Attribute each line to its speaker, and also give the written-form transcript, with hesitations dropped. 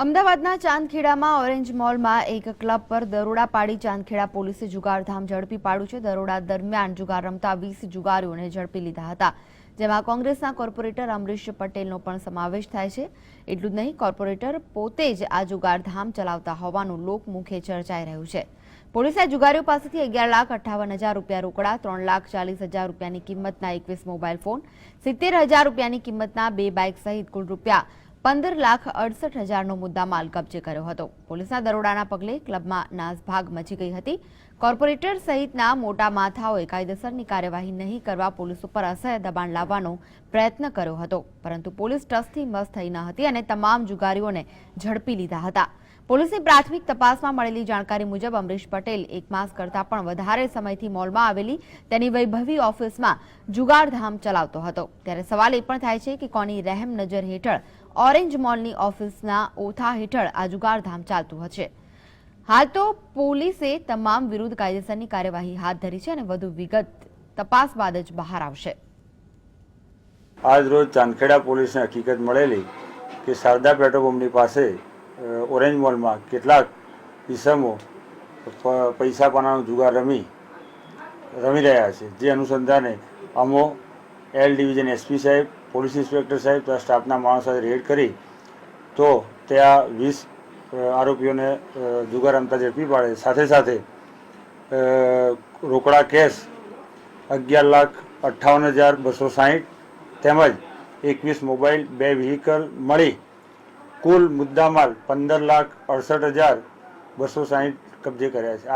Speaker 1: અમદાવાદના ચાંદખેડામાં ઓરેન્જ મોલમાં એક ક્લબ પર દરોડા પાડી ચાંદખેડા પોલીસે જુગારધામ ઝડપી પાડ્યું છે। દરોડા દરમિયાન જુગાર રમતા 20 જુગારીઓને ઝડપી લીધા હતા, જેમાં કોંગ્રેસના કોર્પોરેટર અમરીશ પટેલનો પણ સમાવેશ થાય છે। એટલું જ નહીં, કોર્પોરેટર પોતે જ આ જુગારધામ ચલાવતા હોવાનું લોકમુખે ચર્ચાઈ રહ્યું છે। પોલીસે જુગારીઓ પાસેથી 11,58,000 રૂપિયા રોકડા, 3,40,000 રૂપિયાની કિંમતના 21 મોબાઈલ ફોન, 70,000 રૂપિયાની કિંમતના 2 બાઇક સહિત કુલ રૂપિયા 15,68,000નો મુદ્દામાલ કબજે કર્યો હતો। પોલીસના દરોડાના પગલે ક્લબમાં નાસભાગ મચી ગઈ હતી। કોર્પોરેટર સહિતના મોટા માથાઓએ કાયદેસરની કાર્યવાહી નહીં કરવા પોલીસ ઉપર અસહ્ય દબાણ લાવવાનો પ્રયત્ન કર્યો હતો, પરંતુ પોલીસ ટસથી મસ થઈ ન હતી અને તમામ જુગારીઓને ઝડપી લીધા હતા। પોલીસની પ્રાથમિક તપાસમાં મળેલી જાણકારી મુજબ અમરીશ પટેલ 1 માસ કરતાં પણ વધારે સમયથી મોલમાં આવેલી તેની વૈભવી ઓફિસમાં જુગારધામ ચલાવતો હતો। ત્યારે સવાલ એ પણ થાય છે કે કોની રહેમ નજર હેઠળ ઓરેન્જ મોલની ઓફિસના ઓથા હેઠળ આ જુગારધામ ચાલતું હશે। હાલ તો પોલીસે તમામ વિરુદ્ધ કાયદેસરની કાર્યવાહી હાથ ધરી છે અને વધુ વિગત તપાસ બાદ જ બહાર આવશે।
Speaker 2: આજ રોજ ચાંદખેડા પોલીસને હકીકત મળેલી કે શારદા પેટ્રોલ પંપની પાસે ઓરેન્જ મોલમાં કેટલાક ઇસમો પૈસા પાનાનો જુગાર રમી રહ્યા છે, જે અનુસંધાને અમો એલ ડિવિઝન એસપી સાહેબ, પોલીસ ઇન્સ્પેક્ટર સાહેબ તથા સ્ટાફના માણસો સાથે રેડ કરી તો ત્યાં 20 આરોપીઓને જુગાર રમતા ઝડપી પાડે। સાથે સાથે રોકડા કેશ 11,58,260 તેમજ 21 મોબાઈલ, 2 વ્હીકલ મળી કુલ મુદ્દામાલ 15,68,260 કબજે કર્યા છે।